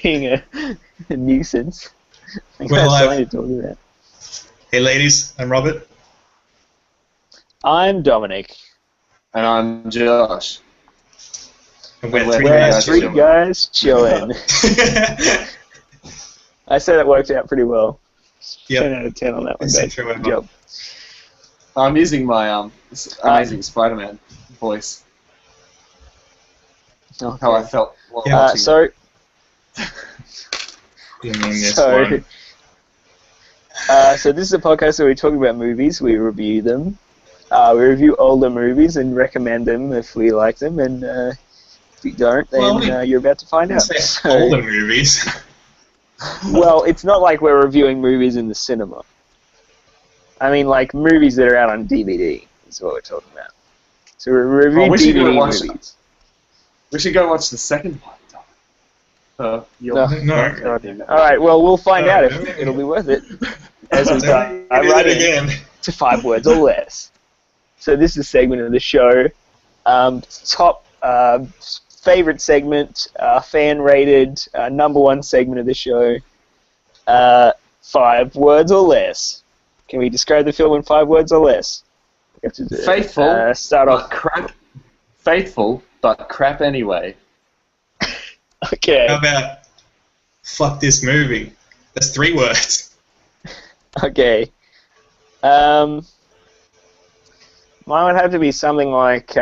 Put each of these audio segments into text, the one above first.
being a nuisance. I think We're that's live. something to talk about. Hey ladies, I'm Robert. I'm Dominic. And I'm Josh. And we're We're three We're guys three chilling. guys chilling. I say that worked out pretty well. Yep. 10 out of 10 on that one, It's guys. intro Good over. job. I'm using my Amazing Spiderman voice. Okay. How I felt while Yeah. watching it. So, You mean this so, one? so this is a podcast where we talk about movies, we review them. We review older movies and recommend them if we like them, and if you don't, then Well, you're about to find I out. say So, older movies. well, it's not like we're reviewing movies in the cinema. I mean, like, movies that are out on DVD is what we're talking about. So we're reviewing we should go DVD watch movies. We should go watch the second one. No. No. Alright, well, we'll find out if no. it'll be worth it. As we Don't dive do right that in again. to 5 words or less. So this is a segment of the show. Top favorite segment, fan-rated, number one segment of the show. 5 words or less. Can we describe the film in 5 words or less? We have to do it. Faithful, Start but off. crap. Faithful, but crap anyway. Okay. How about fuck this movie? That's 3 words. Okay. Mine would have to be something like,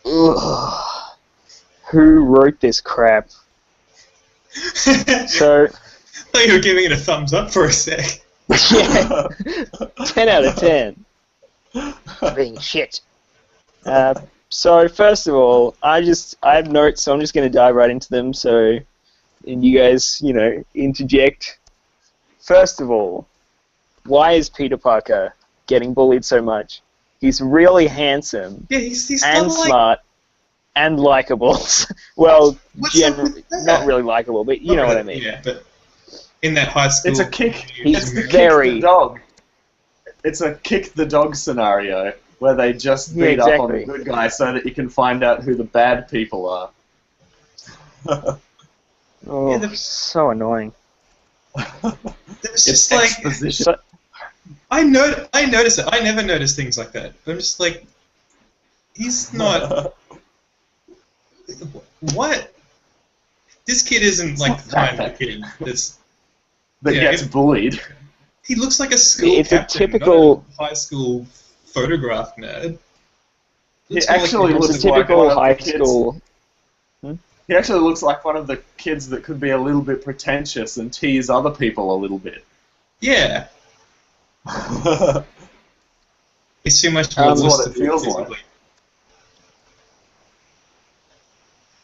ugh, who wrote this crap? So, I thought you were giving it a thumbs up for a sec. yeah, 10 out of 10. Being shit. So, first of all, I have notes, so I'm just going to dive right into them, and you guys, interject. First of all, why is Peter Parker getting bullied so much? He's really handsome Yeah, he's and not like... smart and likable. Well, What's up generally, with that? not really likable, but you know what I mean. Yeah, but in that high school... It's a kick. He's It's the very- kick the dog. It's a kick the dog scenario where they just Yeah, beat up on exactly. the good guy so that you can find out who the bad people are. Oh, Yeah, so annoying. It's It's just like... exposition. So, I notice it. I never notice things like that. I'm just like... He's not... What? This kid isn't like the kind of kid that's... that yeah, gets bullied. He looks like a school It's a captain, typical- not a high school photograph nerd. He Looks more actually like it's a looks like typical one of the high kids- school. He actually looks like one of the kids that could be a little bit pretentious and tease other people a little bit. yeah, he's too much That's what it realistic feels like. physically.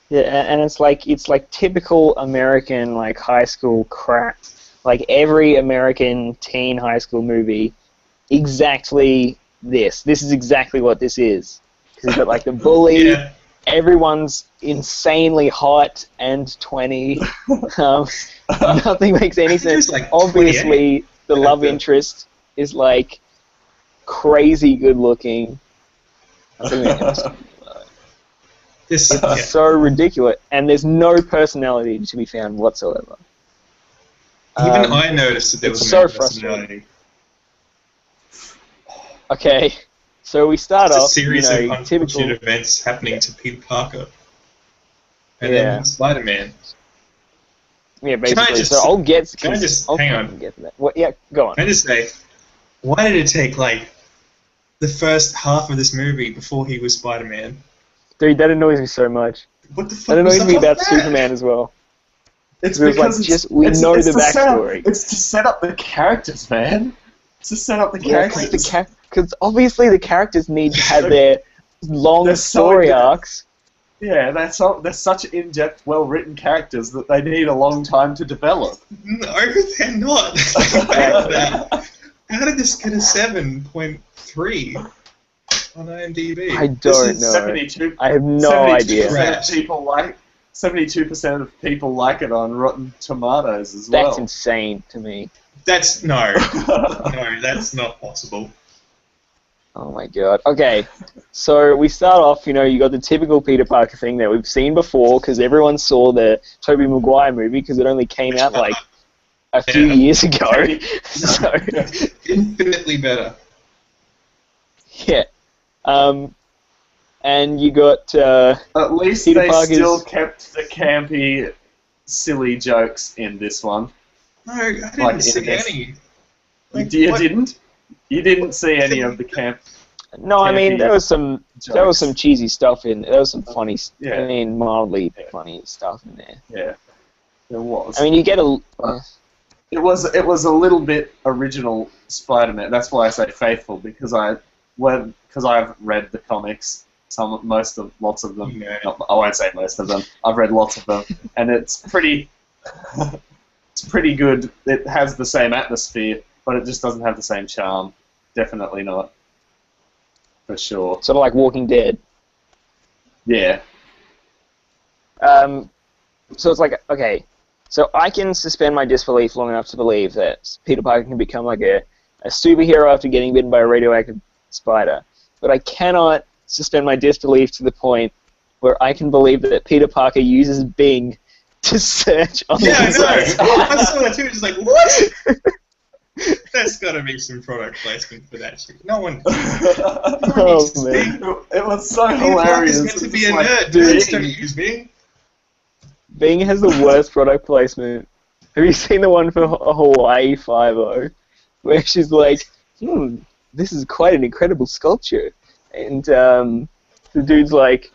Yeah, and it's like typical American like high school crap. Like every American teen high school movie, exactly this. This is exactly what this is. Because you've got like the bully. Yeah, Everyone's insanely hot and 20. Nothing makes any I think he was, sense. like, Obviously, the love Yeah. interest is like crazy good looking. I think that's this, It's yeah. so ridiculous, and there's no personality to be found whatsoever. Even I noticed that there it's was so no frustrating. personality. Okay, so we start It's a off, series of typical. unfortunate events happening to Peter Parker, and Yeah. then Spider-Man. Yeah, Can I basically. just- So I'll get. can I just- I'll hang fucking on. get to that. What? Yeah, go on. Can I just say, why did it take like the first half of this movie before he was Spider-Man? Dude, that annoys me so much. What the fuck That was annoys up me with about that? Superman as well. It's It was like, because just- we know the to set up- backstory. it's to set up the characters, man. It's to set up the Yeah, characters. because obviously the characters need to have their long They're so story good. arcs. Yeah, they're such in-depth, well-written characters that they need a long time to develop. No, they're not. How did this get a 7.3 on IMDb? I don't know. 72, I have no idea. 72% of people like it on Rotten Tomatoes as well. That's insane to me. That's no, that's not possible. Oh my god. Okay, so we start off, you got the typical Peter Parker thing that we've seen before, because everyone saw the Tobey Maguire movie, because it only came out, like, a few years ago. So, Infinitely better. yeah. And you got, At least Peter they Parker's... still kept the campy, silly jokes in this one. No, I didn't Like, see in this- any. You what- didn't? You didn't see any of the camp. No, I mean, campy there was some cheesy stuff in there. Was some funny, Yeah. I mean, mildly funny stuff in there. Yeah, there was. I mean, you get a... It was a little bit original Spider-Man. That's why I say faithful, because I've read the comics, lots of them. Yeah. No, I won't say most of them. I've read lots of them, and it's pretty good. It has the same atmosphere, but it just doesn't have the same charm. Definitely not, for sure. Sort of like Walking Dead. Yeah. So it's like, okay, so I can suspend my disbelief long enough to believe that Peter Parker can become like a superhero after getting bitten by a radioactive spider, but I cannot suspend my disbelief to the point where I can believe that Peter Parker uses Bing to search on the Yeah, I internet. know. I saw that too. Just like, what? There's got to be some product placement for that shit. No one. Oh, man. It was so Peter hilarious. Parker's meant to be a It's like, nerd. dude, Nerds don't use Bing. Bing has the worst product placement. Have you seen the one for Hawaii 5-0? Where she's like, this is quite an incredible sculpture. And the dude's like,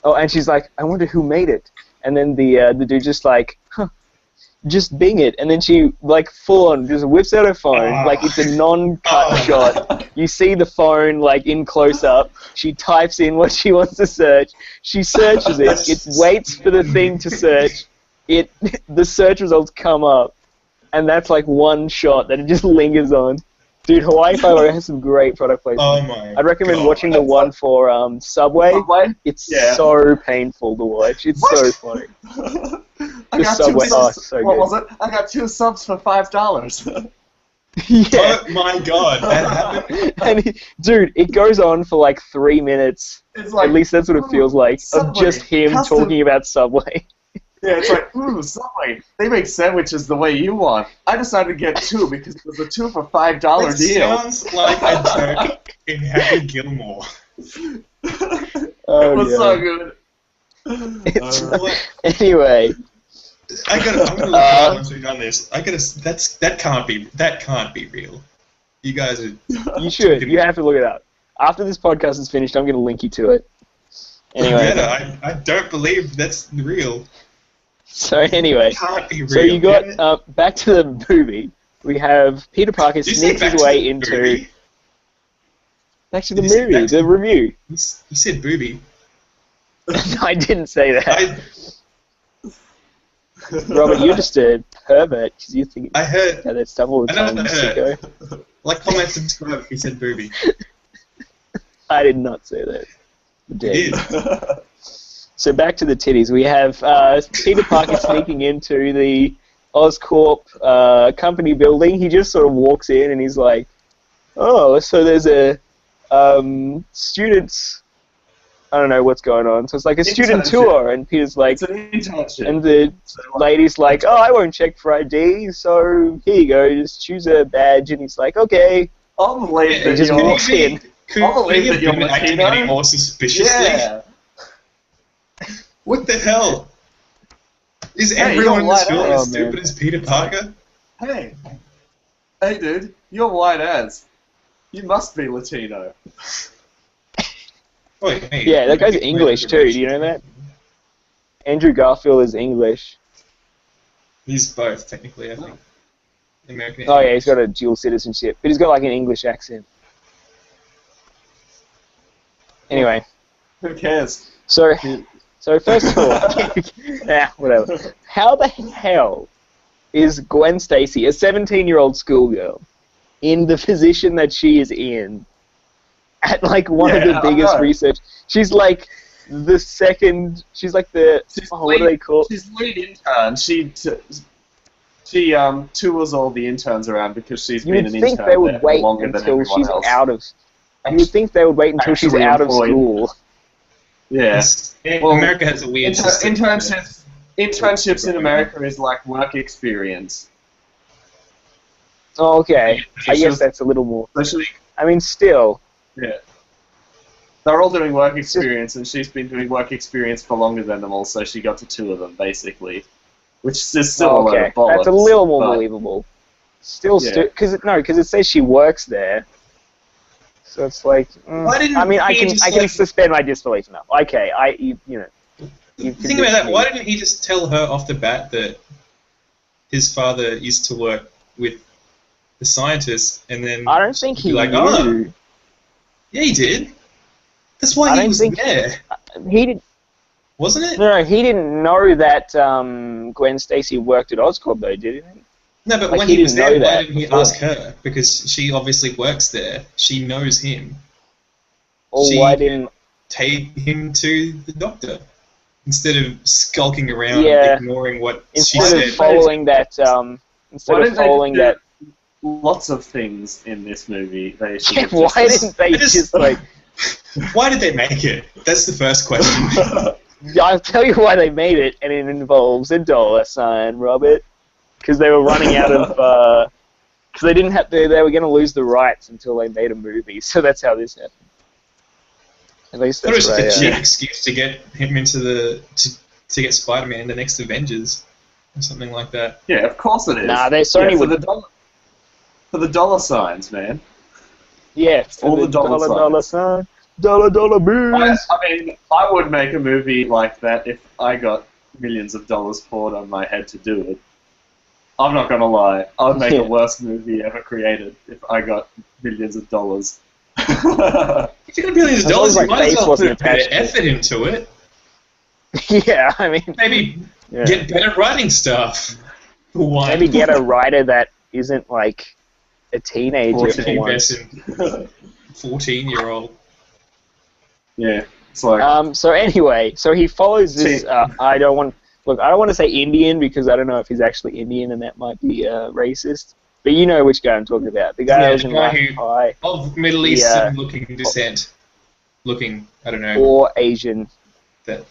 oh, and she's like, I wonder who made it. And then the dude's just like, just Bing it. And then she, like, full on, just whips out her phone. Like, it's a non-cut shot. You see the phone, like, in close-up. She types in what she wants to search. She searches it. It waits for the thing to search. The search results come up. And that's, like, one shot that it just lingers on. Dude, Hawaii 5-0 has some great product placement. Oh my I'd recommend God. watching the one for Subway. It's so painful to watch. It's so funny. I got Subway. two subs. So What good. was it? I got 2 subs for $5. Yeah. Oh my god, that happened. And dude, it goes on for like 3 minutes. It's like, At least that's what it feels like. Of Subway, just him custom- talking about Subway. Yeah, it's like, Subway, they make sandwiches the way you want. I decided to get 2 because it was a 2 for $5 That deal. sounds like a joke in Happy Gilmore. Oh, It was yeah. so good. It's, anyway, I'm gonna look it up once we've done this. That can't be real. You guys are. you should. You have to look it up. After this podcast is finished, I'm going to link you to it. Anyway. I don't believe that's real. So anyway, It can't be real. so you got back to the movie. We have Peter Parker Did you say sneaks back his to way the into movie? back to the Did you say movie, back to the review. You said booby. I didn't say that. I Robert, you're just a pervert because you think heard. about that stuff all the I know time, what I you heard. sicko. Like, comment, subscribe if you said booby. I did not say that. You Did. did. So back to the titties. We have Peter Parker sneaking into the Oscorp company building. He just sort of walks in and he's like, oh, so there's a students... I don't know what's going on. So it's like a student Internship. tour, and Peter's like... It's an internship. And the lady's like, oh, I won't check for ID, so here you go, just choose a badge. And he's like, okay. I'll believe that just you're... walks in. Could I'll believe you that you're been acting Latino. any more suspiciously? Yeah. What the hell? Is Hey, everyone in you're this white film ass. as stupid as Peter Parker? Hey, dude, you're white as. You must be Latino. Wait, hey, Yeah, that guy's English too, do you know that? Andrew Garfield is English. He's both, technically, I think. American. Oh yeah, he's got a dual citizenship, but he's got like an English accent. Anyway, Who cares? so first of all, whatever. How the hell is Gwen Stacy, a 17-year-old schoolgirl, in the position that she is in at like one of the Yeah, I biggest know. research? She's like the second. She's like the. What do they call? She's lead intern. She tours all the interns around because she's You been would an think intern they would there wait longer than until everyone she's else. out of. You would think they would wait until she's Actually out of employed. school. Yeah. Well, America has a weird system. Internships in America is like work experience. Oh, okay. I She guess was- that's a little more. Especially, I mean, still. yeah. They're all doing work experience, and she's been doing work experience for longer than them all, so she got to 2 of them, basically. Which is still a load Okay, of bollocks. that's a little more but- believable. Still, Yeah. because it says she works there, so it's like. Why didn't I mean, I he can just, I can like- suspend my disbelief now. Okay, you know. Think about that. Why didn't he just tell her off the bat that his father used to work with the scientists, and then I don't think he be like, knew. oh, yeah, he did. That's I why he don't was think- there, He did. wasn't it? No, he didn't know that Gwen Stacy worked at Oscorp, though, did he? No, but Like, when he he was didn't there, know why that didn't he before. ask her? Because she obviously works there. She knows him. Or She- why didn't? Take him to the doctor instead of skulking around Yeah. and ignoring what she Instead said. of following that, instead Why of didn't they following do that, lots of things in this movie? They should yeah, have why just- didn't they I just- just like? Why did they make it? That's the first question. I'll tell you why they made it, and it involves a dollar sign, Robert. Because they were running out of. Because they didn't have. They were going to lose the rights until they made a movie, so that's how this happened. At least I thought it was that's just a right. cheap excuse to get him into to get Spider-Man in the next Avengers or something like that. Yeah, of course it is. Nah, Sony yeah, for would. the dollar signs, man. Yeah, for all the the dollar dollar sign, dollar bills. I mean, I would make a movie like that if I got millions of dollars poured on my head to do it. I'm not gonna lie. I would make Yeah. the worst movie ever created if I got millions of dollars. If you got billions of As long dollars, as you my might as face well put wasn't a bit of attached to it. effort into it. Yeah, I mean, Maybe yeah. get better writing stuff. For one. Maybe get a writer that isn't like a teenager for invest once. in 14-year-old. Yeah, it's like So anyway, so he follows this. I don't want to say Indian because I don't know if he's actually Indian, and that might be racist. But you know which guy I'm talking about. The guy Yeah, that was the in guy Life who- of Pi, Of Middle Eastern looking descent. I don't know. or Asian That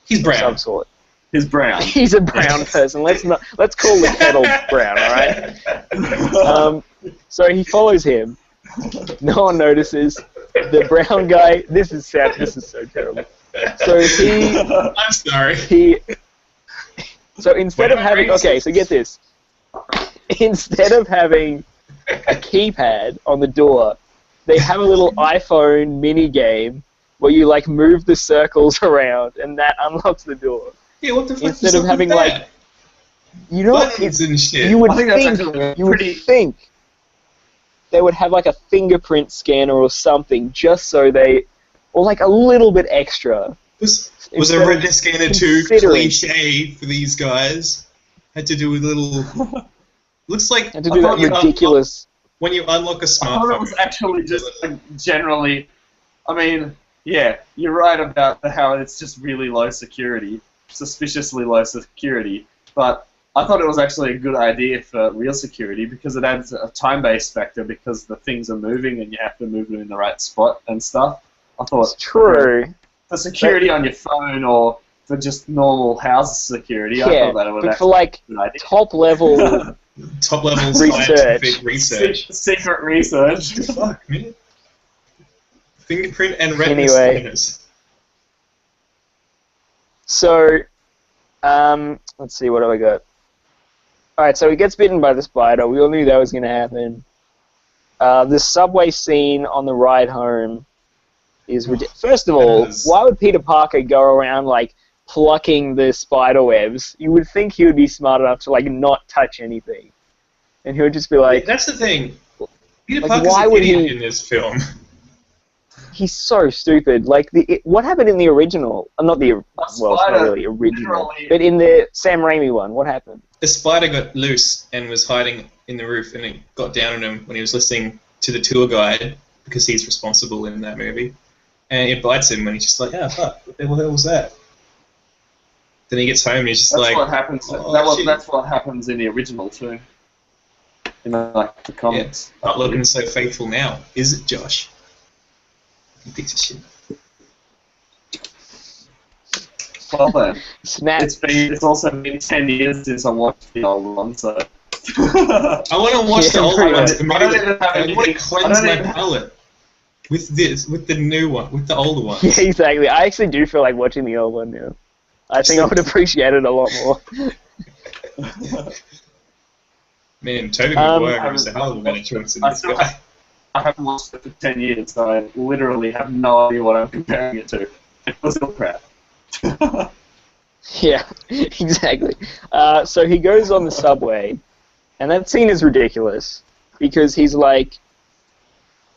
he's of brown. some sort. he's brown. He's a brown person. Let's call the kettle brown, all right? So he follows him. No one notices. The brown guy. This is sad. This is so terrible. So I'm sorry. So instead of having, okay, so get this. Instead of having a keypad on the door, they have a little iPhone mini game where you like move the circles around, and that unlocks the door. Yeah, what the fuck? Instead is of up having with like, that? you know, Buttons and shit. you would I think that's think actually you would pretty- think they would have like a fingerprint scanner or something, just so they, or like a little bit extra. Was Instead a of retina scanner too considering- cliche for these guys? Had to do with little. Looks like And to do that when you ridiculous. when you unlock a I thought smartphone. it was actually just generally. I mean, yeah, you're right about how it's just really low security, suspiciously low security. But I thought it was actually a good idea for real security because it adds a time-based factor because the things are moving and you have to move them in the right spot and stuff. I It's thought true. for security on your phone or for just normal house security, I Yeah, thought that would but for actually like be a good idea. top level. Top level Research. scientific research. Secret research. Fuck, man. Fingerprint and retina Anyway. scanners. So, let's see, what have I got? Alright, so he gets bitten by the spider. We all knew that was going to happen. The subway scene on the ride home is ridiculous. First of all, That is- why would Peter Parker go around, like, plucking the spider webs? You would think he would be smart enough to, like, not touch anything. And he would just be like, That's the thing. Peter like, Parker's why an would idiot he- in this film. he's so stupid. Like, what happened in the original? Not the, well, it's not spider really original. literally- But in the Sam Raimi one, what happened? The spider got loose and was hiding in the roof, and it got down on him when he was listening to the tour guide because he's responsible in that movie. And it bites him, and he's just like, "Ah, fuck! What the hell was that?" Then he gets home, and he's just That's like, what happens. "Oh, shit." That's what happens in the original too. In like the comics. "Not looking so faithful now, is it, Josh?" You piece of shit. Well then, Snap. it's also been 10 years since I watched the old one, so. I want to watch the old pretty one. much. I want to cleanse my palate with the new one, with the older one. Yeah, exactly. I actually do feel like watching the old one now. I think I would appreciate it a lot more. Man, Tobey Maguire was a hell of a better choice than this guy. I haven't watched it for 10 years, so I literally have no idea what I'm comparing it to. It was all crap. Yeah, exactly. So he goes on the subway, and that scene is ridiculous because he's like,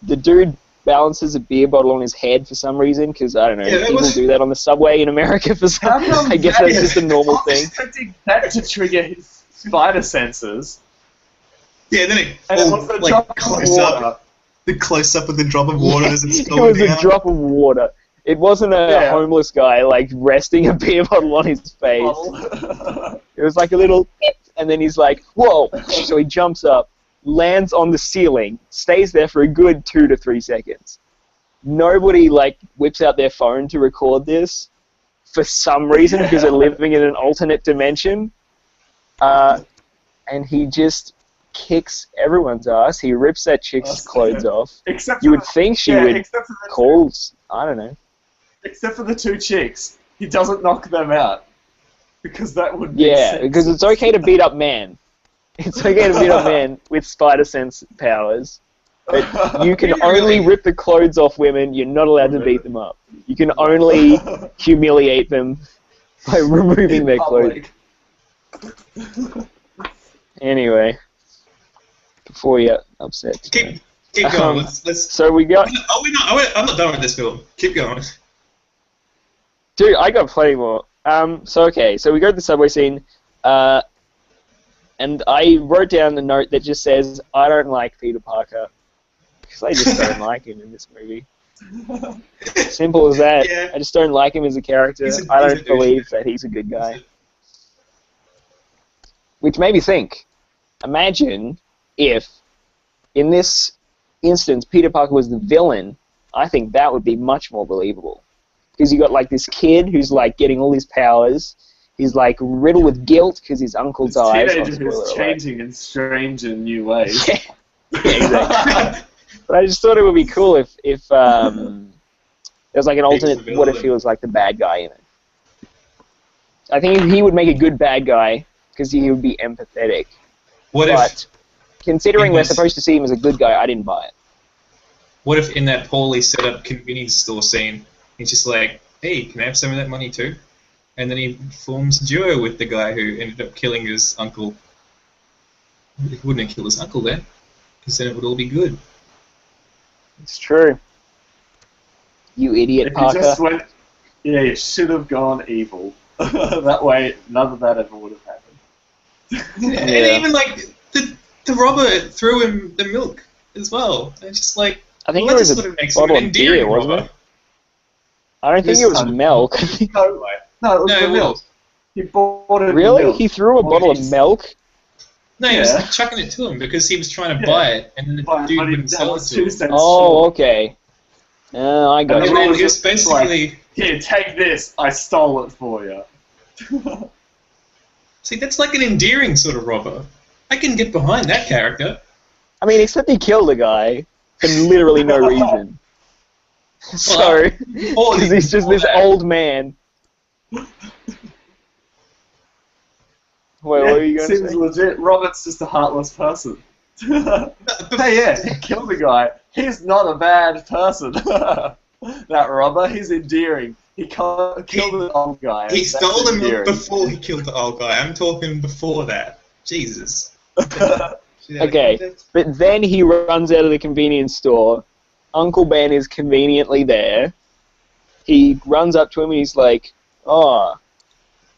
the dude balances a beer bottle on his head for some reason because I don't know, people do that on the subway in America for some. I guess that's just a normal thing. I was expecting that to trigger his spider senses. Yeah, then it was the like drop of close water. up, the close up of the drop of water as it's It going was down. a drop of water. It wasn't a homeless guy like resting a beer bottle on his face. It was like a little beep, and then he's like, whoa! So he jumps up, lands on the ceiling, stays there for a good 2 to 3 seconds. Nobody like whips out their phone to record this for some reason because they're living in an alternate dimension. And he just kicks everyone's ass. He rips that chick's clothes off. Except You would think she would call, I don't know. Except for the 2 chicks. He doesn't knock them out. Because that would be because it's okay to beat up men. It's okay to beat up men with spider sense powers. But you can only rip the clothes off women, you're not allowed to beat them up. You can only humiliate them by removing their clothes. Anyway, before you get upset. Keep going. Let's. So we got. I'm not done with this film. Keep going. Dude, I got plenty more. So we go to the subway scene, and I wrote down the note that just says, I don't like Peter Parker. Because I just don't like him in this movie. Simple as that. Yeah. I just don't like him as a character. I don't believe that he's a good guy. Which made me think, imagine if, in this instance, Peter Parker was the villain. I think that would be much more believable. Because you got like this kid who's like getting all these powers. He's like riddled with guilt because his uncle died. Teenager who's changing in strange and new ways. Yeah, exactly. But I just thought it would be cool if there's like an alternate. What if he was like the bad guy in it? I think he would make a good bad guy because he would be empathetic. But considering we're supposed to see him as a good guy, I didn't buy it. What if in that poorly set up convenience store scene, he's just like, hey, can I have some of that money too? And then he forms a duo with the guy who ended up killing his uncle. He wouldn't have killed his uncle then, because then it would all be good. It's true. You idiot, If Parker. you just went, you should have gone evil. That way, none of that ever would have happened. And even like the robber threw him the milk as well. It's just like, I think well, it was sort of a makes him bottle an of beer, endearing wasn't robber. it? I don't think it was milk. No, it was the it milk. was. He bought it. Really? Milk. He threw a bottle of milk? No, he was Yeah. like chucking it to him because he was trying to buy it, and then the dude wouldn't that sell it was to 2 him. cents Oh, short. okay. I got And you. then And he was basically... Here, take this. I stole it for you. See, that's like an endearing sort of robber. I can get behind that character. I mean, except he killed a guy for literally no reason. So, because he's just this old man. Wait, what are you going to Seems say? legit. Robert's just a heartless person. Hey, yeah, he killed the guy. He's not a bad person. That robber, he's endearing. He killed an old guy. He That's stole the milk endearing. before he killed the old guy. I'm talking before that. Jesus. Okay, but then he runs out of the convenience store. Uncle Ben is conveniently there. He runs up to him and he's like, oh,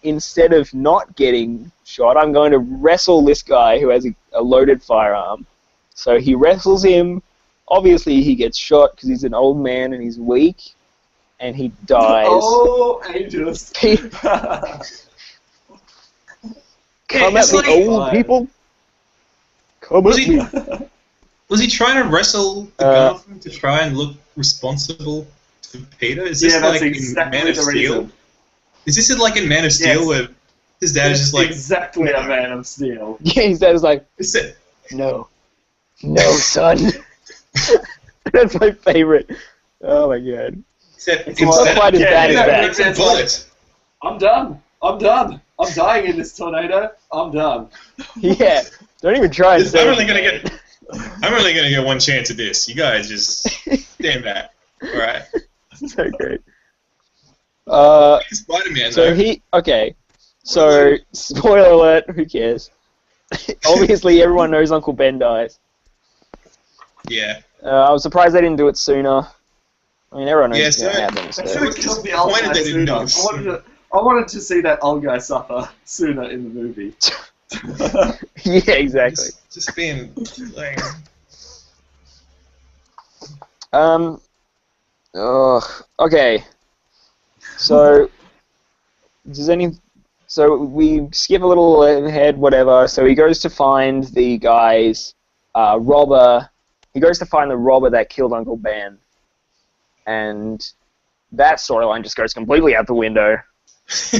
instead of not getting shot, I'm going to wrestle this guy who has a loaded firearm. So he wrestles him. Obviously, he gets shot because he's an old man and he's weak. And he dies. Oh, Angels. Come at me, like, old people. Come at me. Was he trying to wrestle the gun off him to try and look responsible for Peter? Is this that's like exactly in Man of the Steel? reason. Is this like in Man of Steel where his dad is just like exactly a Man of Steel. Yeah, his dad was like, Is it? no, son. That's my favorite. Oh my god. It's not quite as bad as that. It's a bullet. I'm done. I'm dying in this tornado. I'm done. Yeah, don't even try and say I'm only gonna get one chance at this. You guys just stand back. All right. So great. Spider-Man. So So, spoiler alert, who cares? Obviously, everyone knows Uncle Ben dies. Yeah. I was surprised they didn't do it sooner. I mean, everyone knows it's going to happen. They So. should have killed the old guy sooner. I wanted to see that old guy suffer sooner in the movie. Yeah, exactly. Just being like. Okay. So, So we skip a little ahead, whatever. So he goes to find the guy's robber. He goes to find the robber that killed Uncle Ben, and that storyline just goes completely out the window.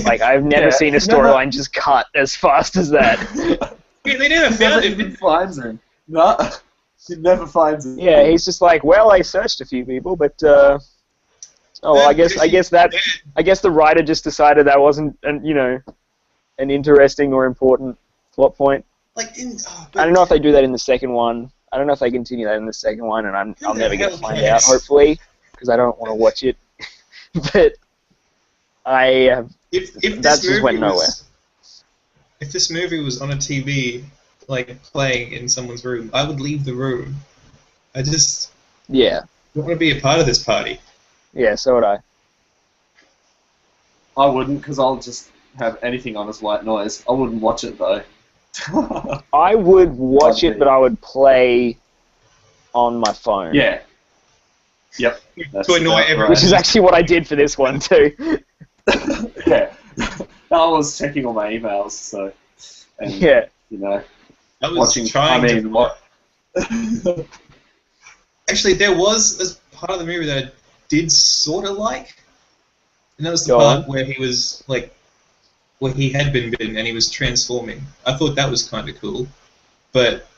Like, I've never seen a storyline just cut as fast as that. Yeah, they never found him. He finds him. No, he never finds him. Yeah, he's just like, well, I searched a few people, but oh, well, I guess the writer just decided that wasn't, an interesting or important plot point. Like I don't know if they do that in the second one. I don't know if they continue that in the second one, and I'll never get to find out, hopefully, because I don't want to watch it. But if that just went nowhere. If this movie was on a TV, like playing in someone's room, I would leave the room. I just don't want to be a part of this party. Yeah, so would I. I wouldn't, because I'll just have anything on as white noise. I wouldn't watch it though. I would watch it, but I would play on my phone. Yeah. Yep. To annoy everyone. Which is actually what I did for this one too. Yeah. I was checking all my emails, so. And, yeah. I was trying what? Actually, there was a part of the movie that I did sort of like, and that was the part where he was like, where he had been bitten and he was transforming. I thought that was kind of cool, but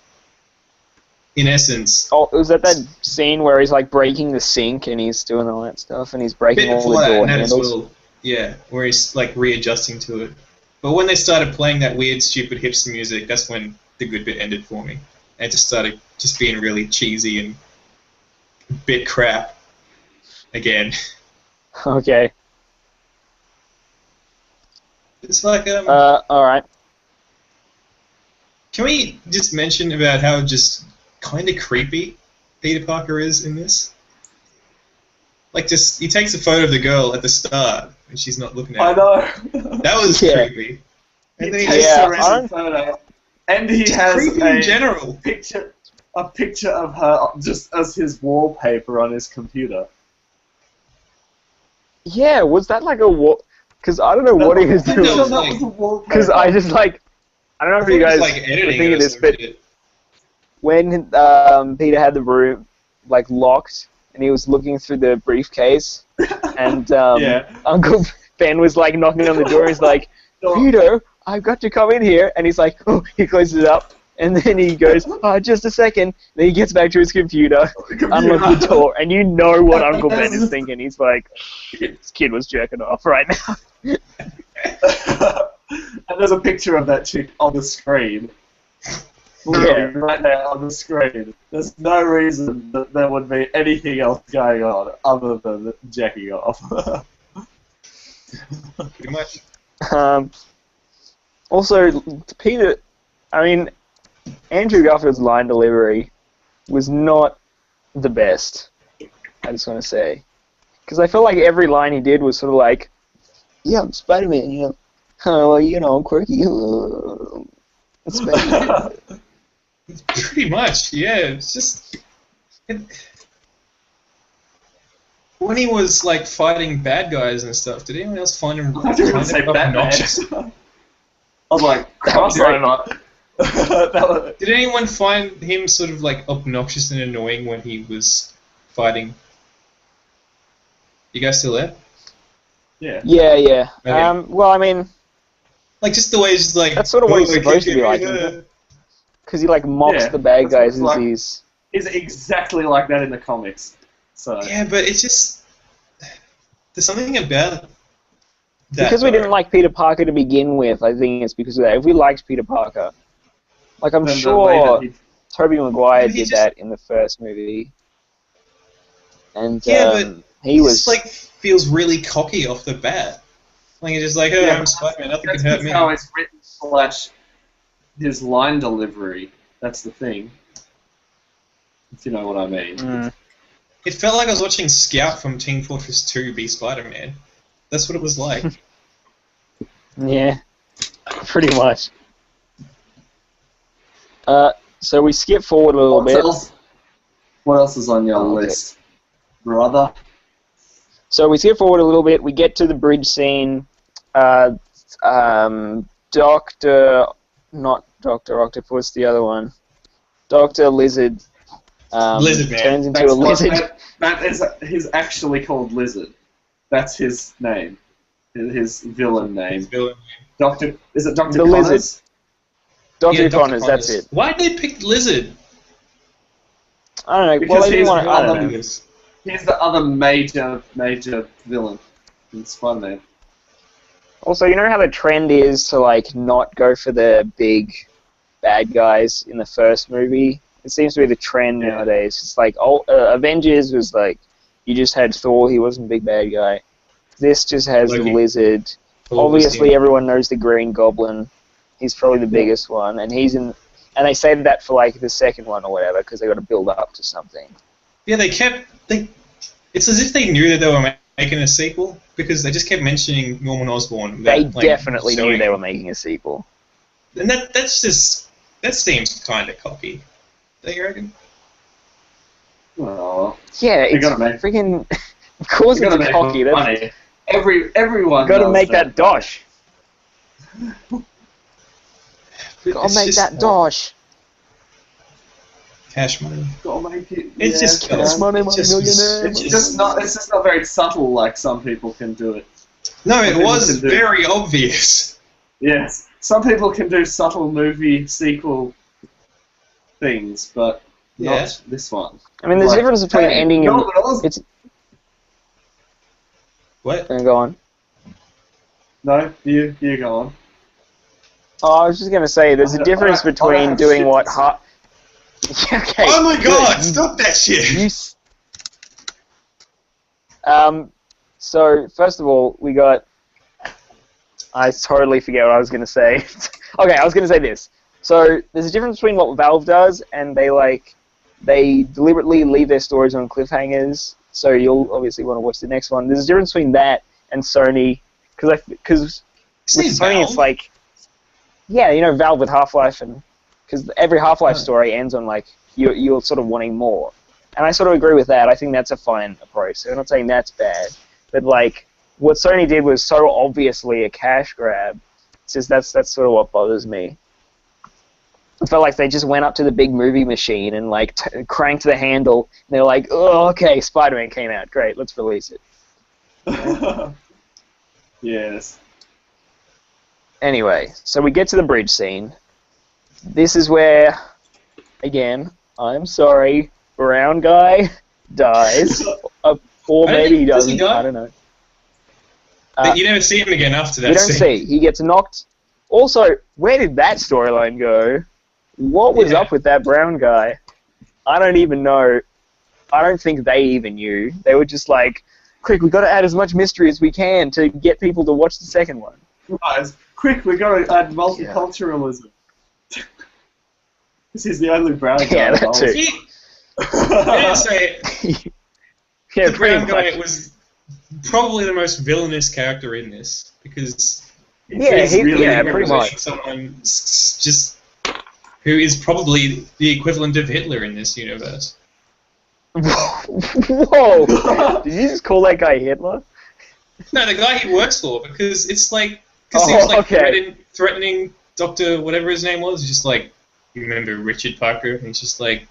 in essence... Oh, was that scene where he's like breaking the sink and he's doing all that stuff and he's breaking all the door handles? Well, yeah, where he's like readjusting to it. But when they started playing that weird, stupid hipster music, that's when the good bit ended for me. And it just started just being really cheesy and a bit crap again. Okay. It's like alright. Can we just mention about how just kind of creepy Peter Parker is in this? Like, just he takes a photo of the girl at the start and she's not looking at him. I know. That was creepy. And then he takes takes a random photo, and he has creepy in general. a picture of her just as his wallpaper on his computer. Yeah, was that like a Because I don't know what he was doing. Because I just like, I don't know if you guys like were thinking of this, but when Peter had the room like locked and he was looking through the briefcase, and Uncle Ben was like knocking on the door. He's like, Peter, I've got to come in here, and he's like, oh, he closes it up. And then he goes, oh, just a second. Then he gets back to his computer, unlocks the door, and you know what Uncle Ben is thinking. He's like, this kid was jerking off right now. And there's a picture of that chick on the screen. Yeah. Right there on the screen. There's no reason that there would be anything else going on other than jacking off. Pretty much. Also, Peter, I mean, Andrew Garfield's line delivery was not the best, I just want to say. Because I felt like every line he did was sort of like, yeah, I'm Spider-Man, oh, well, I'm quirky. It's Spider-Man. Pretty much, yeah. It's just... When he was, like, fighting bad guys and stuff, did anyone else find him I didn't say Batman. obnoxious? I was like, crossover. Did anyone find him sort of like obnoxious and annoying when he was fighting? You guys still there? Yeah. Yeah. Okay. Well, I mean, Like just the way he's just like. that's sort of what he's "Oh, supposed to be like, yeah." isn't it? Because he like mocks Yeah, the bad that's what guys it's as like. he's. He's exactly like that in the comics. So Yeah, but it's just there's something about that. Because we though. didn't like Peter Parker to begin with, I think it's because of that. If we liked Peter Parker, like I'm then the way sure that he Tobey Maguire Yeah, he did just- that in the first movie, and Yeah, but he was just like feels really cocky off the bat. Like he's just like, oh, Yeah, I'm but Spider-Man, nothing that's can hurt just me. how it's written slash his line delivery. That's the thing. If you know what I mean. Mm. It felt like I was watching Scout from Team Fortress 2 be Spider-Man. That's what it was like. Yeah, pretty much. So we skip forward a little bit. What else is on your Oh, okay. list, brother? So we skip forward a little bit. We get to the bridge scene. Not Doctor Octopus, the other one. Doctor Lizard. Lizard Man. Turns into a lizard. He's actually called Lizard. That's his name. His villain name. Is it Dr. The Connors? Lizard. Dr. Yeah, Dr. Connors, that's it. Why'd they pick Lizard? I don't know. Because Well, they didn't he's want to. I don't know. Because He's the other major villain in Spider-Man. Also, you know how the trend is to like not go for the big bad guys in the first movie? It seems to be the trend Yeah. nowadays. It's like Avengers was like you just had Thor, he wasn't a big bad guy. This just has the Loki. Lizard. Obviously, everyone knows the Green Goblin. He's probably the biggest one, and he's in. And they say that for like the second one or whatever because they got to build up to something. Yeah, it's as if they knew that they were making a sequel because they just kept mentioning Norman Osborn. They without, like, definitely knew showing they were him. making a sequel. And that seems kind of cocky. Don't you reckon? Oh, Yeah, You it's gotta make- freaking. Of course, you it's gotta make cocky. it funny. Everyone. Got to knows make that dosh. Got It's to make just that dosh. cash money. Gotta make it. It's just yeah, cash money, It's my just- millionaire. It's just not. It's just not very subtle like some people can do it. No, it Some people was can do- very obvious. Yes, some people can do subtle movie sequel things, but Yeah. not this one. I mean, there's a Like, difference between hey, ending and. Norman Osborn. It's. What? Go on. No, you go on. Oh, I was just going to say, there's a difference I between have doing shit what. to say. Okay. Oh my god! good. Stop that shit! You so, first of all, we got... I totally forget what I was going to say. Okay, I was going to say this. So, there's a difference between what Valve does, and they deliberately leave their stories on cliffhangers, so you'll obviously want to watch the next one. There's a difference between that and Sony, because with Sony it's like... Yeah, you know, Valve with Half-Life, and because every Half-Life story ends on, like, you're sort of wanting more. And I sort of agree with that. I think that's a fine approach. So I'm not saying that's bad. But, like, what Sony did was so obviously a cash grab. It's just that's sort of what bothers me. I felt like they just went up to the big movie machine and, like, cranked the handle. And they're like, oh, okay, Spider-Man came out. Great, let's release it. Yes. Anyway, so we get to the bridge scene. This is where, again, I'm sorry, brown guy dies. Or maybe he does he doesn't. die? I don't know. But you never see him again after that You don't scene. see. He gets knocked. Also, where did that storyline go? What was Yeah. up with that brown guy? I don't even know. I don't think they even knew. They were just like, quick, we've got to add as much mystery as we can to get people to watch the second one. Guys, quick, we got to add multiculturalism. This is the only brown guy. Yeah, that involved. too. I didn't say Yeah, the brown pretty guy much. was probably the most villainous character in this because Yeah, He's he- really yeah, good. pretty much. someone just who is probably the equivalent of Hitler in this universe. Whoa! Did you just call that guy Hitler? No, the guy he works for, because it's like he Oh, was like okay. threatening Doctor, whatever his name was, just like, you remember Richard Parker? And he's just like,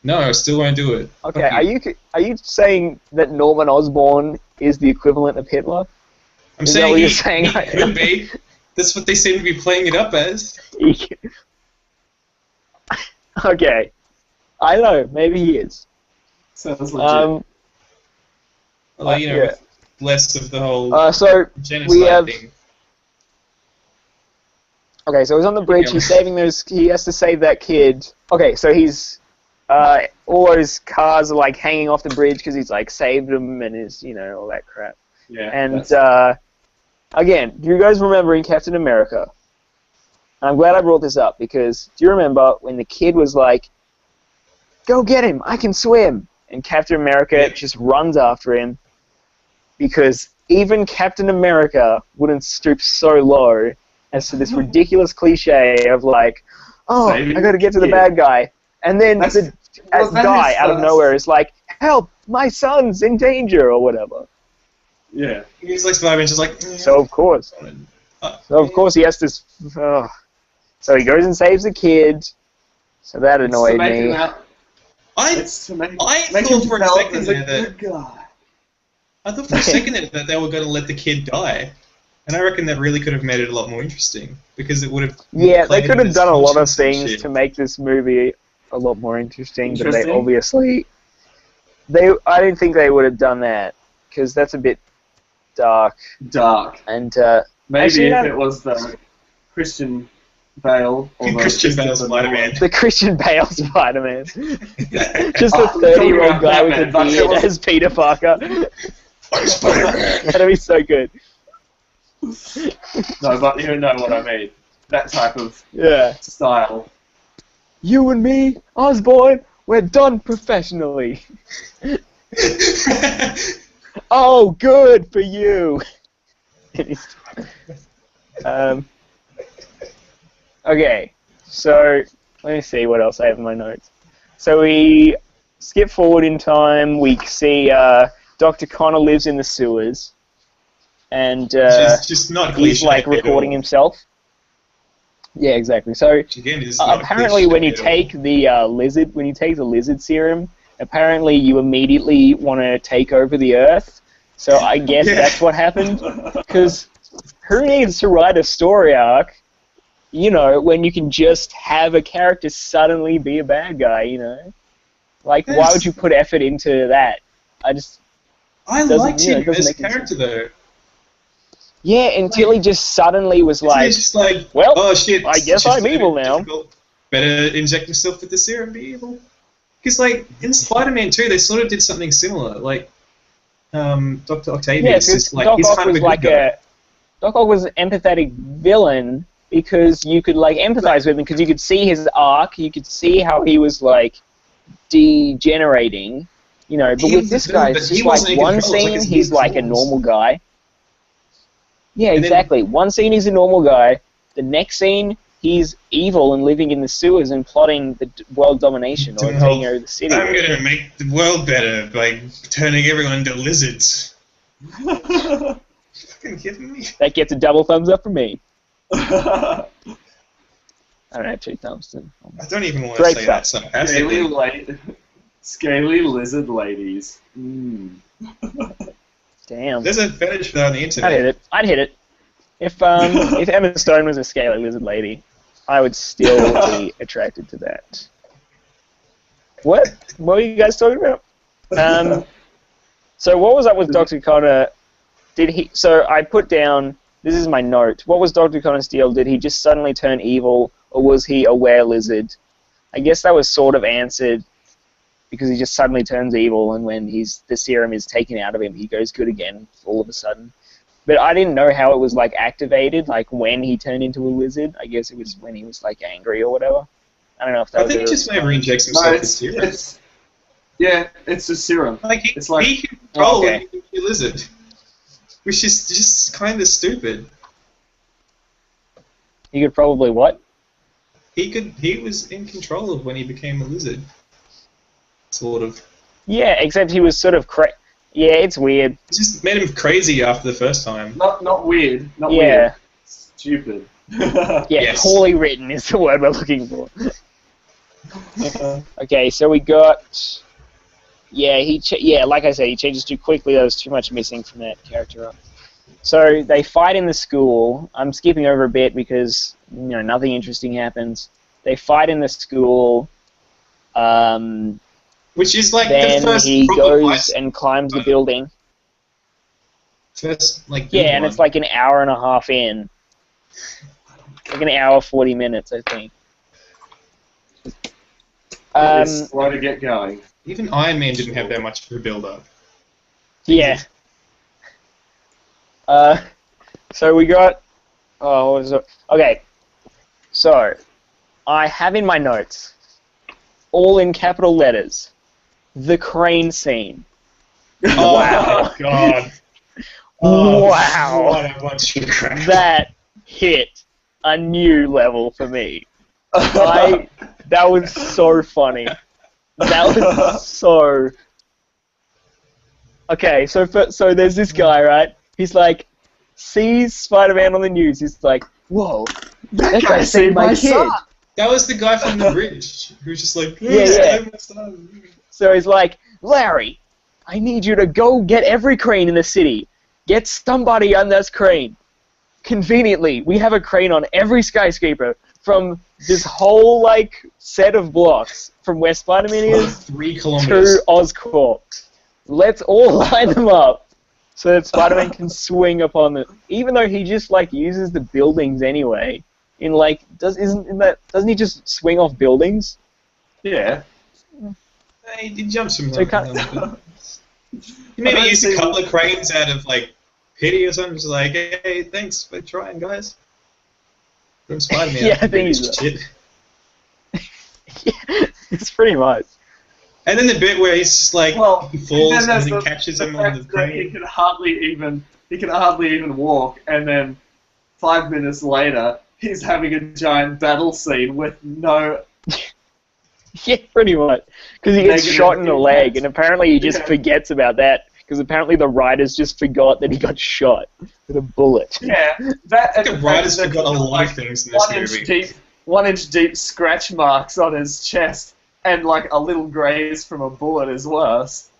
no, I still won't do it. Okay, are you saying that Norman Osborn is the equivalent of Hitler? I'm Is that saying what he you're saying? could be. That's what they seem to be playing it up as. Okay. I don't know, maybe he is. Sounds legit. Although, you know, yeah. with less of the whole So genocide we have. thing. Okay, so he's on the bridge. Yeah. He's saving those. He has to save that kid. Okay, so he's. All those cars are like hanging off the bridge because he's like saved them and is, you know, all that crap. Yeah. And again, do you guys remember in Captain America? I'm glad I brought this up because do you remember when the kid was like, "Go get him! I can swim!" And Captain America just runs after him because even Captain America wouldn't stoop so low as to this ridiculous cliche of like, "Oh, I got to get to the bad guy," and then the guy out of nowhere is like, "Help! My son's in danger," or whatever. Yeah. He's like Spider-Man, just like. So of course he has to. So he goes and saves the kid. So that annoyed me. I thought for a second that they were going to let the kid die, and I reckon that really could have made it a lot more interesting because it would have. Yeah, they could have done a lot of things to make this movie a lot more interesting, but they obviously. I didn't think they would have done that because that's a bit dark. And maybe actually, if it was the Christian Bale or the Christian Bale Spider-Man. The Christian Bale Spider-Man. Just a 30-year-old guy with a beard as Peter Parker. Spider-Man. That'd be so good. No, but you know what I mean. That type of style. You and me, Osborn, we're done professionally. Oh, good for you. Okay, so let me see what else I have in my notes. So we skip forward in time. We see Dr. Connor lives in the sewers, and just not he's like recording himself. Yeah, exactly. So apparently, when you take the lizard serum, apparently you immediately want to take over the Earth. So I guess that's what happened. Because who needs to write a story arc? You know, when you can just have a character suddenly be a bad guy, you know? Like, why would you put effort into that? I liked him as a character, though. Yeah, until he just suddenly was like, he's just like, well, oh shit, I guess I'm evil now. Better inject yourself with the serum, be evil. Because, like, in Spider-Man 2, they sort of did something similar. Like, Dr. Octavius is like, he's kind of a good guy. Doc Ock was an empathetic villain, because you could like empathize with him because you could see his arc, you could see how he was like degenerating, you know. But with this guy, it's just like one scene he's like a normal guy. Yeah, exactly. One scene he's a normal guy. The next scene he's evil and living in the sewers and plotting the world domination or taking over the city. I'm gonna make the world better by turning everyone into lizards. Fucking kidding me? That gets a double thumbs up from me. I don't have 2 thumbs. I don't even want to say that sarcastically. Scaly lizard ladies. Damn. There's a fetish for that on the internet. I'd hit it. If Emma Stone was a scaly lizard lady, I would still be attracted to that. What? What were you guys talking about? So what was up with Dr. Connor? So I put down. This is my note. What was Dr. Connor's deal? Did he just suddenly turn evil, or was he a were-lizard? I guess that was sort of answered because he just suddenly turns evil, and when the serum is taken out of him, he goes good again all of a sudden. But I didn't know how it was like activated, like when he turned into a lizard. I guess it was when he was like angry or whatever. I don't know if that was. I think he just never injects himself with serum. Yeah, it's a serum. Like he can control a lizard. Which is just kind of stupid. He could probably what? He was in control of when he became a lizard. Sort of. Yeah, except he was sort of yeah, it's weird. It just made him crazy after the first time. Not weird. Not weird. Stupid. Yeah, Yes. poorly written is the word we're looking for. Okay, so we got... Yeah, like I said, he changes too quickly. There was too much missing from that character. So they fight in the school. I'm skipping over a bit because nothing interesting happens. They fight in the school. Which is like Then the first he proper goes fight. and climbs the building. First, like, Yeah, good and one. it's like an hour and a half in. Like an hour 40 minutes, I think. It's slow to get going. Even Iron Man didn't have that much of a build-up. Yeah. So we got... Oh, what was it? Okay. So, I have in my notes, all in capital letters, the crane scene. Oh Wow. my god. Oh, Wow. What a bunch of crap. That hit a new level for me. That was so funny. That was so... Okay, so there's this guy, right? He's like, sees Spider-Man on the news. He's like, whoa, that guy saved my kid. son. That was the guy from the bridge who was just like, Yeah. my son." So he's like, Larry, I need you to go get every crane in the city. Get somebody on this crane. Conveniently, we have a crane on every skyscraper from this whole, set of blocks from where Spider-Man is 3 kilometers. to Oscorp. Let's all line them up so that Spider-Man can swing upon them. Even though he just, uses the buildings anyway. Doesn't he just swing off buildings? Yeah. He jumps from So he He maybe used a couple of cranes out of, pity or something. Just like, hey, thanks for trying, guys. From Spider-Man. Yeah, I think he's... shit. Yeah, it's pretty much. And then the bit where he's just like, he falls and then catches him on the He crane. can hardly even walk, and then 5 minutes later, he's having a giant battle scene with no... Yeah, pretty much. Because he gets Negative shot in the leg, impact. and apparently he just Yeah. forgets about that. Because apparently the writers just forgot that he got shot with a bullet. Yeah, that... The writers forgot a lot of things in this 1 inch movie. deep, 1 inch deep scratch marks on his chest, and a little graze from a bullet is worse.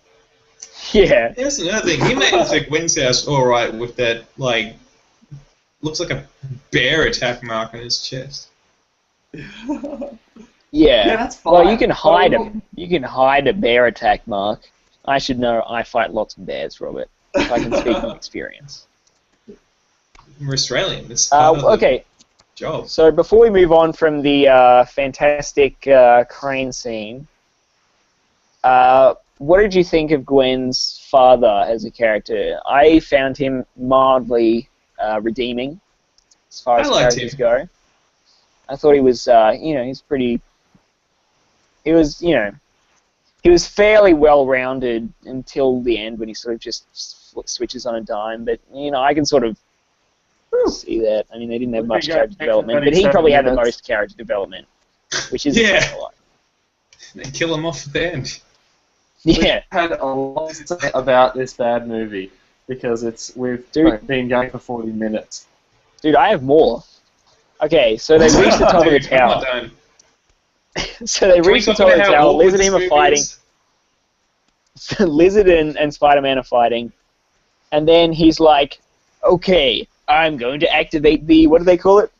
Yeah. Here's another thing. He made Gwen's house alright with that, looks like a bear attack mark on his chest. Yeah. That's fine. Well, you can hide a bear attack mark. I should know. I fight lots of bears, Robert. If I can speak from experience. We're Australian. It's part of the Okay. job. So before we move on from the fantastic crane scene, what did you think of Gwen's father as a character? I found him mildly redeeming, as far as characters go. I thought he was, he's pretty. He was, he was fairly well-rounded until the end when he sort of just switches on a dime. But I can sort of see that. I mean, they didn't have much character development, but he probably had the most character development, which is Yeah. a lot. They kill him off at the end. Yeah. We had a lot to say about this bad movie because we've been going for 40 minutes. Dude, I have more. Okay, so they reach the top of the Dude, I'm tower. not done. So they Can we reach the talk top of about the how tower. awkward Lizard and this him are movie fighting. is? Lizard and Spider-Man are fighting. And then he's like, okay, I'm going to activate the, what do they call it?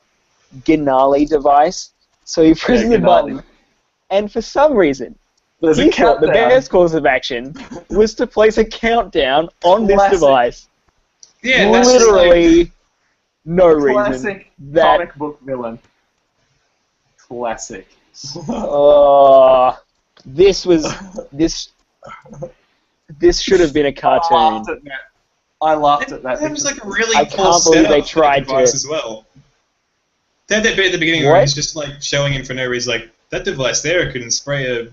Gennali device. So he presses the button. And for some reason, There's he a thought the countdown. best course of action was to place a countdown on this Classic. device. Yeah, that's just like, Literally no reason. Classic That comic book villain. Classic. this should have been a cartoon. I laughed at that. that was like a really I cool can't believe setup they for tried the device to- as well. They had that bit at the beginning where What? he's just like showing him for no reason, like that device there can spray a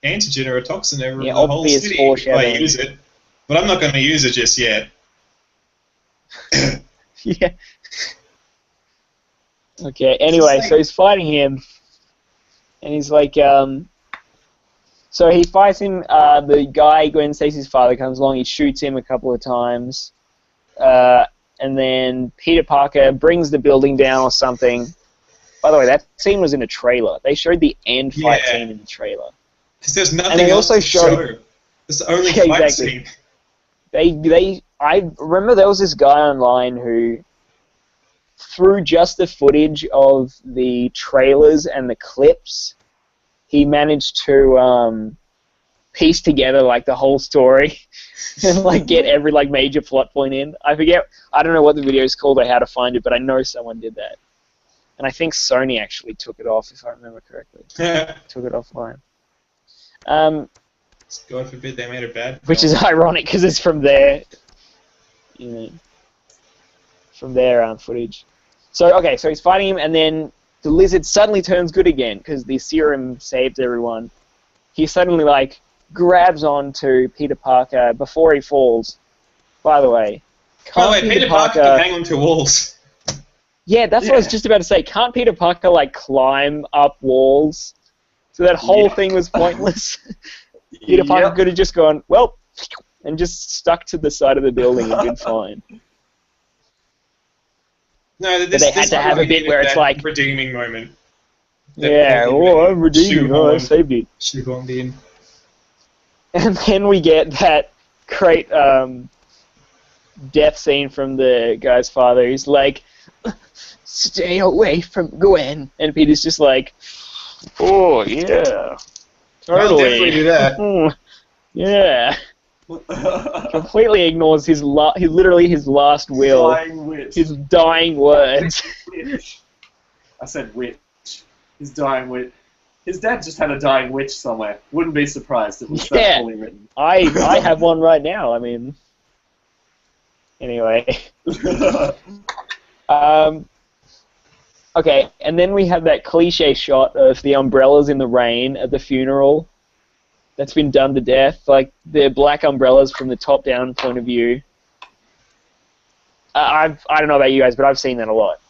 antigen or a toxin over Yeah, the whole obvious city if I foreshadowing. use it. But I'm not going to use it just yet. Yeah. Okay, anyway, so he's fighting him, and he's like, so he fights him, the guy, Gwen Stacy's father, comes along, he shoots him a couple of times, and and then Peter Parker brings the building down or something. By the way, that scene was in a trailer. They showed the end fight scene in the trailer. Because there's nothing And they else also to show. It's the only fight scene. I remember there was this guy online who, through just the footage of the trailers and the clips, he managed to piece together like the whole story and like get every like major plot point in. I don't know what the video is called or how to find it, but I know someone did that. And I think Sony actually took it off, if I remember correctly. Took it offline. God forbid they made a bad film. Which is ironic because it's from their, footage. So okay, so he's fighting him, and then the lizard suddenly turns good again because the serum saved everyone. He suddenly like grabs onto Peter Parker before he falls. By the way, Peter Parker can hang onto walls. Yeah, that's what I was just about to say. Can't Peter Parker like climb up walls? So that whole thing was pointless. Peter Parker could have just gone, well, and just stuck to the side of the building and been fine. No, they had to have a bit where it's like redeeming moment. Yeah, I'm redeeming. I saved it. Shoehorned in. And then we get that great death scene from the guy's father. He's like, "Stay away from Gwen," and Peter's just like, "Oh yeah, totally." I'll definitely do that. Yeah. Completely ignores his his last will. Dying witch. His dying words. I said witch. His dying witch. His dad just had a dying witch somewhere. Wouldn't be surprised if it was that fully written. I have one right now. I mean, anyway. Okay, and then we have that cliche shot of the umbrellas in the rain at the funeral. That's been done to death. Like, the black umbrellas from the top-down point of view. I don't know about you guys, but I've seen that a lot.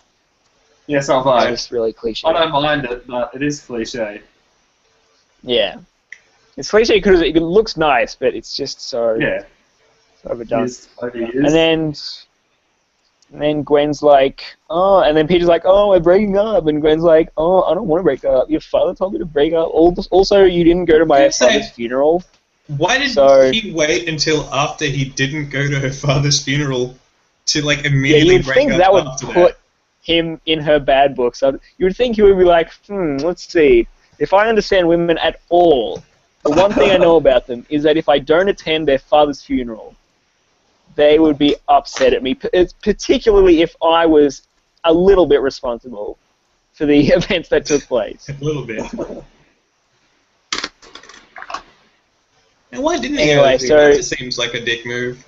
Yes, I've I. It's just really cliche. I don't mind it, but it is cliche. Yeah. It's cliche because it looks nice, but it's just so overdone. And then Gwen's like, oh, and then Peter's like, oh, we're breaking up. And Gwen's like, oh, I don't want to break up. Your father told me to break up. Also, you didn't go to my father's funeral. Why did he wait until after he didn't go to her father's funeral to, like, immediately break up? Yeah, you'd think that would put him in her bad books. You would think he would be like, let's see. If I understand women at all, the one thing I know about them is that if I don't attend their father's funeral, they would be upset at me, particularly if I was a little bit responsible for the events that took place. A little bit. And why didn't he? Anyway, that just seems like a dick move.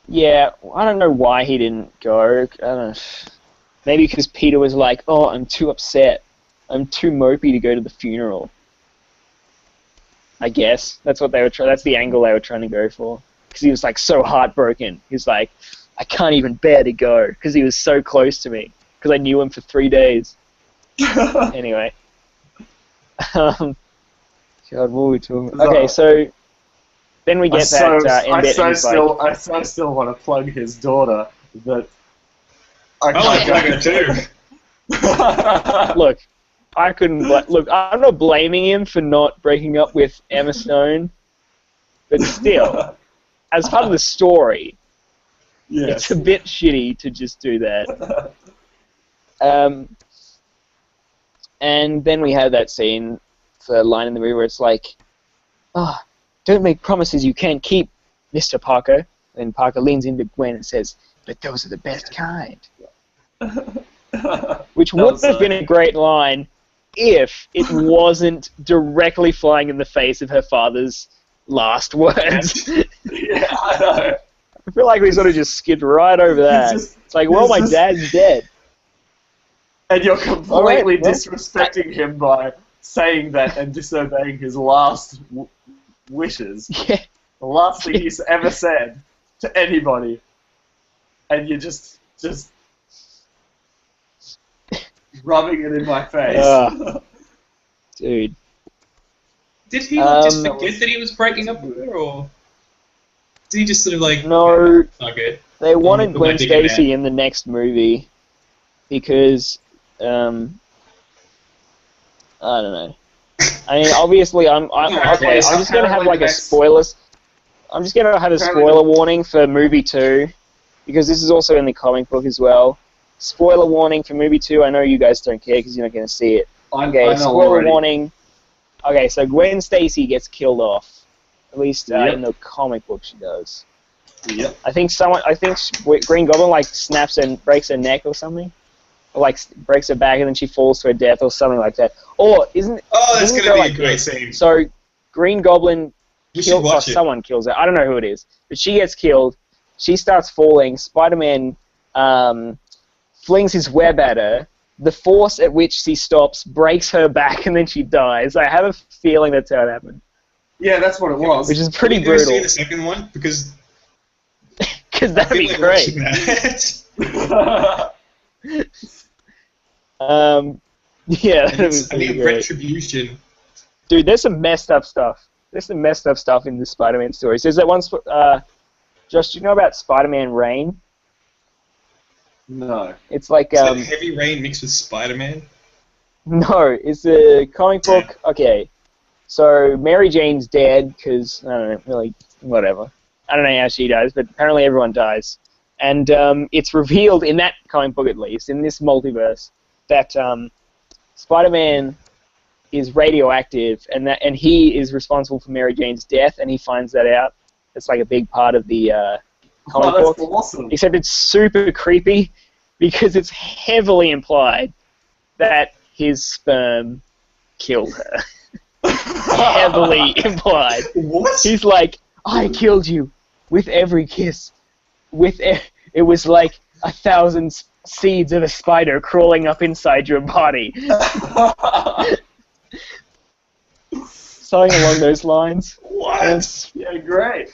Yeah, I don't know why he didn't go. I don't know. Maybe because Peter was like, oh, I'm too upset. I'm too mopey to go to the funeral. I guess. That's what they were that's the angle they were trying to go for. Because he was like so heartbroken. He was like, I can't even bear to go because he was so close to me. Because I knew him for 3 days. Anyway. God, what were we talking about? Okay, so then we get I so still want to plug his daughter that I can't go too. Look, I couldn't. Look, I'm not blaming him for not breaking up with Emma Stone, but still. As part of the story, it's a bit shitty to just do that. And then we have that scene, the line in the movie where it's like, oh, don't make promises you can't keep, Mr. Parker. And Parker leans into Gwen and says, but those are the best kind. Which would have been a great line if it wasn't directly flying in the face of her father's last words. Yeah, I know. I feel like we sort of just skipped right over that. It's like, well, my dad's dead. And you're completely disrespecting him by saying that and disobeying his last wishes. Yeah. The last thing he's ever said to anybody. And you're just rubbing it in my face. Dude. Did he just forget that he was breaking up with her, or...? Did he just sort of like... No. Fuck it. They wanted put my Gwen dick in Stacy in the next movie because, I don't know. I mean, obviously, I'm just gonna have like a spoilers. I'm just gonna have a spoiler warning for movie 2 because this is also in the comic book as well. Spoiler warning for movie 2. I know you guys don't care because you're not gonna see it. Okay, spoiler warning. Okay, so Gwen Stacy gets killed off. At least in the comic book, she does. Yep. I think Green Goblin like snaps and breaks her neck or something, or like breaks her back and then she falls to her death or something like that. Or isn't? Oh, that's isn't gonna be like a great this? scene. So Green Goblin should watch it. Someone kills her. I don't know who it is, but she gets killed. She starts falling. Spider-Man flings his web at her. The force at which she stops breaks her back, and then she dies. I have a feeling that's how it happened. Yeah, that's what it was. Which is pretty Did you brutal. see the second one? Because that'd be like great. Yeah, I mean, Retribution. Dude, there's some messed up stuff. There's some messed up stuff in the Spider-Man stories. There's that one. Josh, do you know about Spider-Man Rain? No. It's like Is that Heavy Rain mixed with Spider-Man? No, it's a comic book. Okay, so Mary Jane's dead because I don't know, really, whatever. I don't know how she dies, but apparently everyone dies, and it's revealed in that comic book, at least in this multiverse, that Spider-Man is radioactive, and he is responsible for Mary Jane's death, and he finds that out. It's like a big part of the comic book. That's awesome. Except it's super creepy because it's heavily implied that his sperm killed her. Heavily implied. What? He's like, I killed you with every kiss. It was like 1,000 seeds of a spider crawling up inside your body. Something along those lines. What? Yeah, great.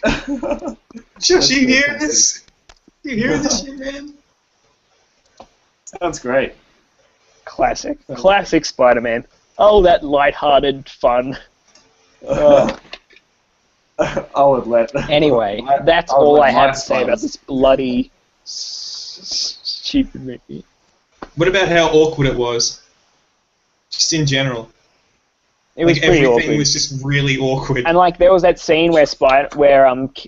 Josh, you hearing this? You hearing this shit, man? Sounds great. Classic Spider-Man. Oh, that light-hearted fun. I would let. Anyway, that's all I have to say about this bloody, stupid movie. What about how awkward it was? Just in general. It was pretty everything awkward. was just really awkward. And like there was that scene where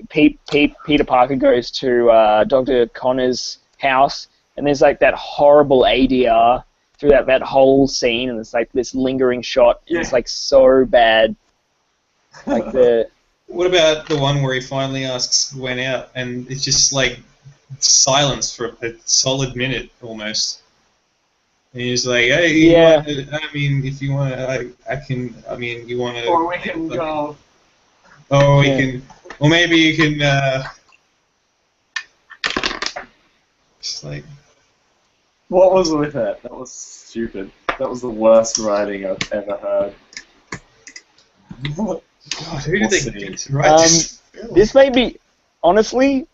Peter Parker goes to Dr. Connor's house, and there's like that horrible ADR through that whole scene, and it's like this lingering shot, and it's like so bad. Like the. What about the one where he finally asks Gwen out, and it's just like silence for a solid minute almost? And he's like, hey, if you want to, I can, you want to... Or we can go... Oh, we can... Well, maybe you can, just like... What was with that? That was stupid. That was the worst writing I've ever heard. God, who did they get to write this film? This may be... Honestly,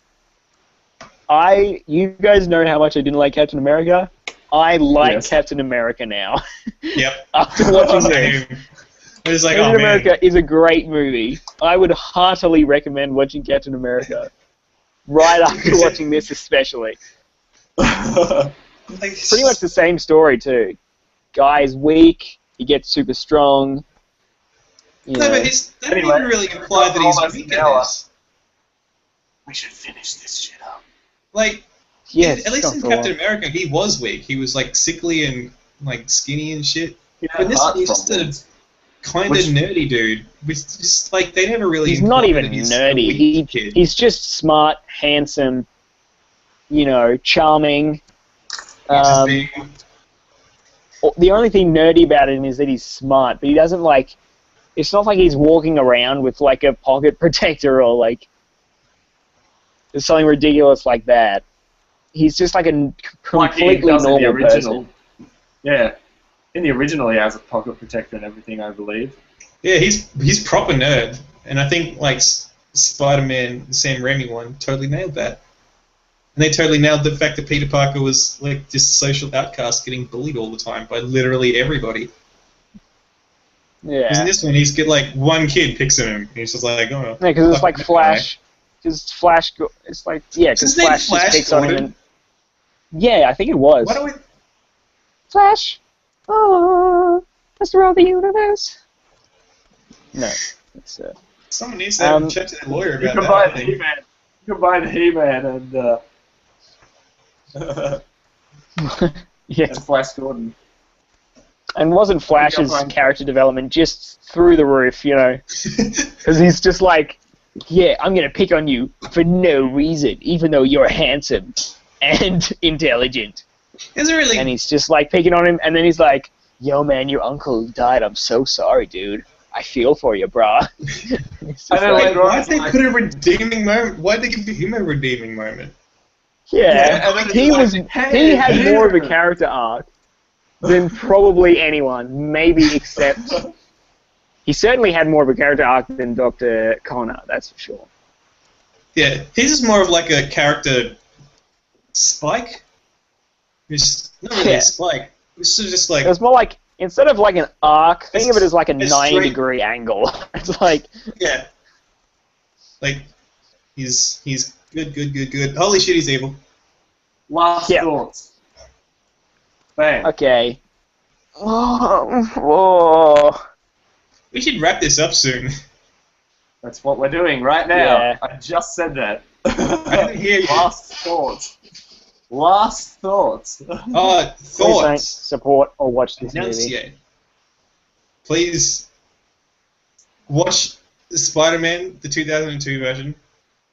you guys know how much I didn't like Captain America. I like Captain America now. Yep. After watching this. It's like, Captain America is a great movie. I would heartily recommend watching Captain America. Right after watching this especially. Pretty much the same story too. Guy's weak, he gets super strong. No, but that didn't even really imply that he's weak in this. We should finish this shit up. Like... Yes, at least in Captain America, he was weak. He was like sickly and like skinny and shit. But this one, he's just a kind of nerdy dude. It's just like they never really. He's not even nerdy. He's just smart, handsome, charming. The only thing nerdy about him is that he's smart, but he doesn't like. It's not like he's walking around with like a pocket protector or like. There's something ridiculous like that. He's just like a completely normal person. Yeah. In the original, he has a pocket protector and everything, I believe. Yeah, he's proper nerd. And I think, like, Spider-Man, the Sam Raimi one, totally nailed that. And they totally nailed the fact that Peter Parker was, like, just a social outcast getting bullied all the time by literally everybody. Yeah. Because in this one, he's got, like, one kid picks on him. And he's just like, oh. Yeah, because it's like Flash. Because Flash, it's like, yeah, Is his because name Flash Flash just picks on him Gordon? and... Yeah, I think it was. Why do we? Flash! Oh, Master of the Universe! No, it's, Someone needs to chat to their lawyer You about combine that. I think. He-Man. You combine He-Man yeah. and Flash Gordon. And wasn't Flash's character development just through the roof, you know? Because he's just like, yeah, I'm going to pick on you for no reason, even though you're handsome and intelligent. Is it really? And he's just like picking on him, and then he's like, yo, man, your uncle died. I'm so sorry, dude. I feel for you, brah. I know, Wait, like, why did they put a redeeming moment? Why did they give him a redeeming moment? Yeah, and then he it's was. like, hey, He had more of a here. character arc than probably anyone, maybe except. He certainly had more of a character arc than Dr. Connor, that's for sure. Yeah, his is more of like a character spike. It's not really Yeah. a spike. It's just like It was more like, instead of like an arc, think of it as like a It's 90-degree angle. It's like, yeah, like he's good. Holy shit, he's evil. Last Yeah. thoughts. Bang. okay. Oh. We should wrap this up soon. That's what we're doing right now. Yeah. I just said that. I didn't hear you. Last thoughts. Last thoughts. Please don't Thoughts. support or watch this movie. Enunciate. Please watch Spider-Man, the 2002 version.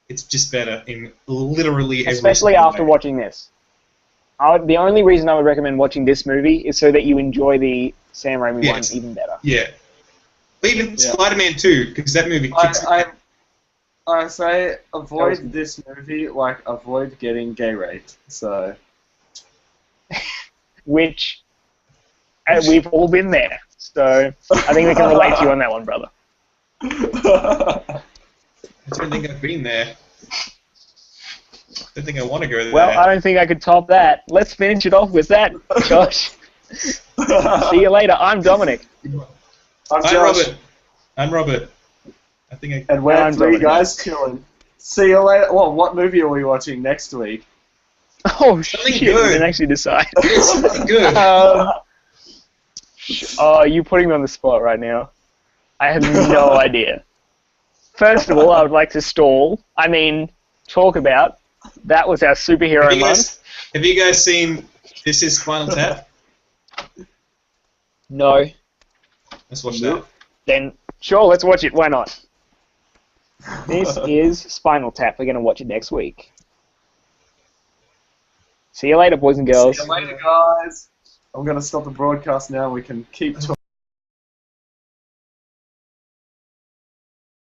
It's just better in literally every Especially single after way. watching this. The only reason I would recommend watching this movie is so that you enjoy the Sam Raimi Yes. one even better. Yeah. Even Yeah. Spider-Man 2, because that movie kicks I say avoid this movie like avoid getting gay raped. So Which we've all been there. So I think we can relate to you on that one, brother. I don't think I've been there. I don't think I want to go there. Well, I don't think I could top that. Let's finish it off with that, Josh. See you later. I'm Dominic. I'm I'm Josh, Robert. I'm Robert. I think I... and we're I'm three Dominic. guys chilling. See you later. Well, what movie are we watching next week? Oh, Something shit. We good. didn't actually decide. Something good. Oh, you're putting me on the spot right now. I have no idea. First of all, I would like to talk about, that was our superhero month. Have you guys seen This Is Spinal Tap? No. Let's watch that. Then, sure, let's watch it. Why not? This is Spinal Tap. We're going to watch it next week. See you later, boys and girls. See you later, guys. I'm going to stop the broadcast now. We can keep talking.